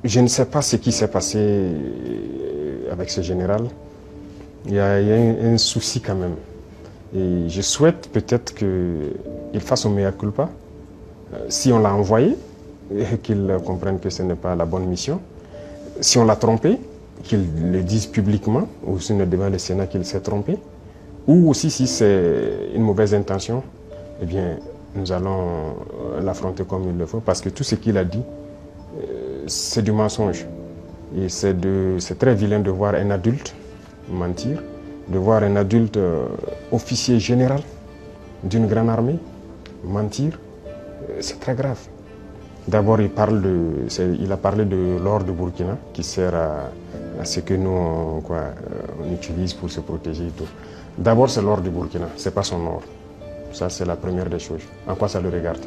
Je ne sais pas ce qui s'est passé avec ce général. Il y a un souci quand même. Et je souhaite peut-être qu'il fasse un mea culpa. Si on l'a envoyé, qu'il comprenne que ce n'est pas la bonne mission. Si on l'a trompé, qu'il le dise publiquement, ou sinon devant le Sénat qu'il s'est trompé. Ou aussi si c'est une mauvaise intention, eh bien nous allons l'affronter comme il le faut. Parce que tout ce qu'il a dit, c'est du mensonge. Et c'est très vilain de voir un adulte mentir, de voir un adulte officier général d'une grande armée mentir. C'est très grave. D'abord, il a parlé de l'or du Burkina qui sert à ce que nous on utilise pour se protéger et tout. D'abord, c'est l'or du Burkina, ce n'est pas son or. Ça, c'est la première des choses. En quoi ça le regarde?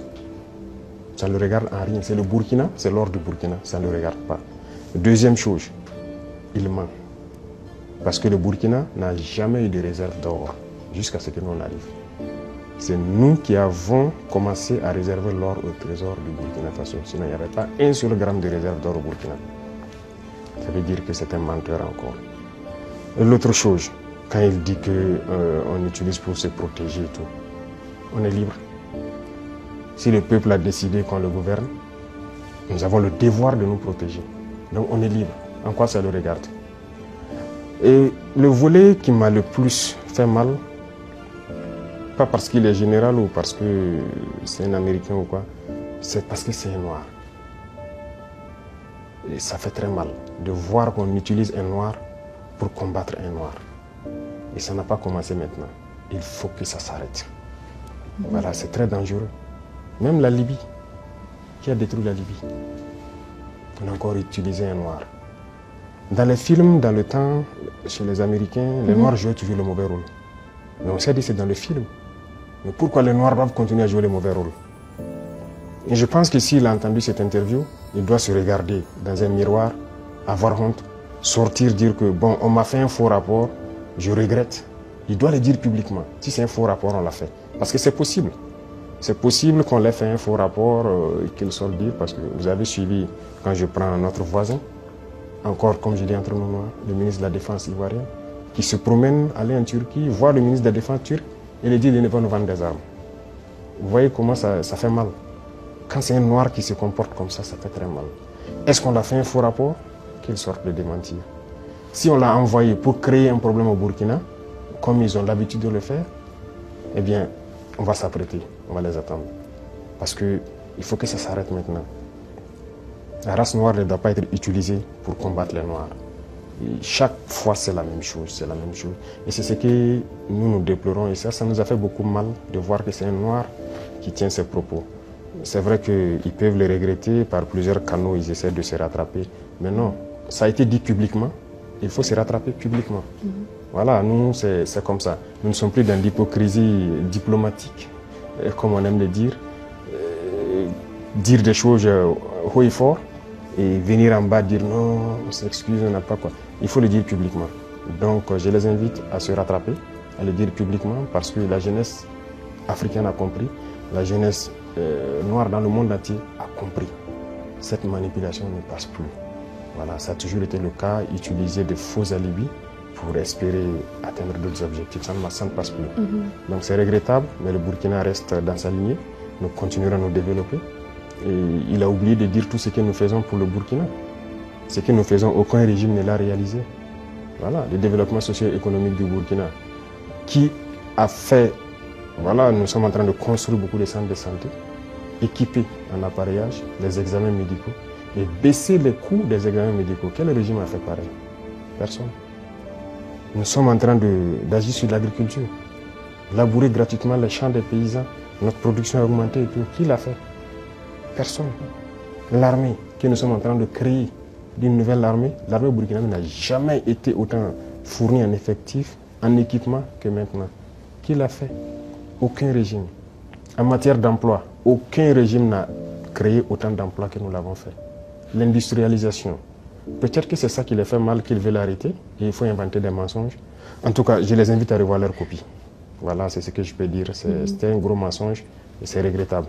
Ça ne le regarde en rien. C'est le Burkina, c'est l'or du Burkina, ça ne le regarde pas. Deuxième chose, il ment. Parce que le Burkina n'a jamais eu de réserve d'or jusqu'à ce que nous on arrive. C'est nous qui avons commencé à réserver l'or au trésor du Burkina Faso. Sinon, il n'y avait pas un seul gramme de réserve d'or au Burkina. Ça veut dire que c'est un menteur encore. Et l'autre chose, quand il dit qu'on utilise pour se protéger et tout, on est libre. Si le peuple a décidé qu'on le gouverne, nous avons le devoir de nous protéger. Donc on est libre. En quoi ça le regarde? Et le volet qui m'a le plus fait mal, pas parce qu'il est général ou parce que c'est un Américain ou quoi, c'est parce que c'est un noir. Et ça fait très mal de voir qu'on utilise un noir pour combattre un noir. Et ça n'a pas commencé maintenant. Il faut que ça s'arrête. Voilà, c'est très dangereux. Même la Libye, qui a détruit la Libye, on a encore utilisé un noir. Dans les films, dans le temps, chez les Américains, les noirs jouaient toujours le mauvais rôle. Mais on s'est dit que c'est dans le film. Mais pourquoi les noirs doivent continuer à jouer le mauvais rôle? Et je pense que s'il a entendu cette interview, il doit se regarder dans un miroir, avoir honte, sortir, dire que bon, on m'a fait un faux rapport, je regrette. Il doit le dire publiquement. Si c'est un faux rapport, on l'a fait. Parce que c'est possible. C'est possible qu'on l'ait fait un faux rapport et qu'il sorte dire, parce que vous avez suivi, quand je prends notre voisin, encore comme je dis entre nous, le ministre de la Défense ivoirien, qui se promène, aller en Turquie, voir le ministre de la Défense turc et lui dit qu'il ne va nous vendre des armes. Vous voyez comment ça fait mal. Quand c'est un noir qui se comporte comme ça fait très mal. Est-ce qu'on a fait un faux rapport? Qu'il sorte de démentir. Si on l'a envoyé pour créer un problème au Burkina, comme ils ont l'habitude de le faire, eh bien, on va s'apprêter, on va les attendre. Parce qu'il faut que ça s'arrête maintenant. La race noire ne doit pas être utilisée pour combattre les noirs. Et chaque fois, c'est la même chose, c'est la même chose. Et c'est ce que nous déplorons. Et ça nous a fait beaucoup mal de voir que c'est un noir qui tient ces propos. C'est vrai qu'ils peuvent le regretter, par plusieurs canaux, ils essaient de se rattraper. Mais non, ça a été dit publiquement, il faut se rattraper publiquement. Voilà, nous, c'est comme ça. Nous ne sommes plus dans l'hypocrisie diplomatique, comme on aime le dire. Dire des choses haut et fort, et venir en bas dire non, on s'excuse, on n'a pas quoi. Il faut le dire publiquement. Donc, je les invite à se rattraper, à le dire publiquement, parce que la jeunesse africaine a compris, la jeunesse noire dans le monde entier a compris. Cette manipulation ne passe plus. Voilà, ça a toujours été le cas, utiliser de faux alibis pour espérer atteindre d'autres objectifs. Ça ne passe plus. Donc c'est regrettable, mais le Burkina reste dans sa lignée. Nous continuerons à nous développer. Et il a oublié de dire tout ce que nous faisons pour le Burkina. Ce que nous faisons, aucun régime ne l'a réalisé. Voilà, le développement socio-économique du Burkina, qui a fait, voilà, nous sommes en train de construire beaucoup de centres de santé, équipés en appareillage, les examens médicaux, et baisser les coûts des examens médicaux. Quel régime a fait pareil? Personne. Nous sommes en train d'agir sur l'agriculture, labourer gratuitement les champs des paysans, notre production a augmenté et tout. Qui l'a fait? Personne. L'armée que nous sommes en train de créer, d'une nouvelle armée, l'armée burkinabé n'a jamais été autant fournie en effectifs, en équipement que maintenant. Qui l'a fait? Aucun régime. En matière d'emploi, aucun régime n'a créé autant d'emplois que nous l'avons fait. L'industrialisation. Peut-être que c'est ça qui les fait mal, qu'ils veulent arrêter, et il faut inventer des mensonges. En tout cas, je les invite à revoir leur copie. Voilà, c'est ce que je peux dire. C'était un gros mensonge et c'est regrettable.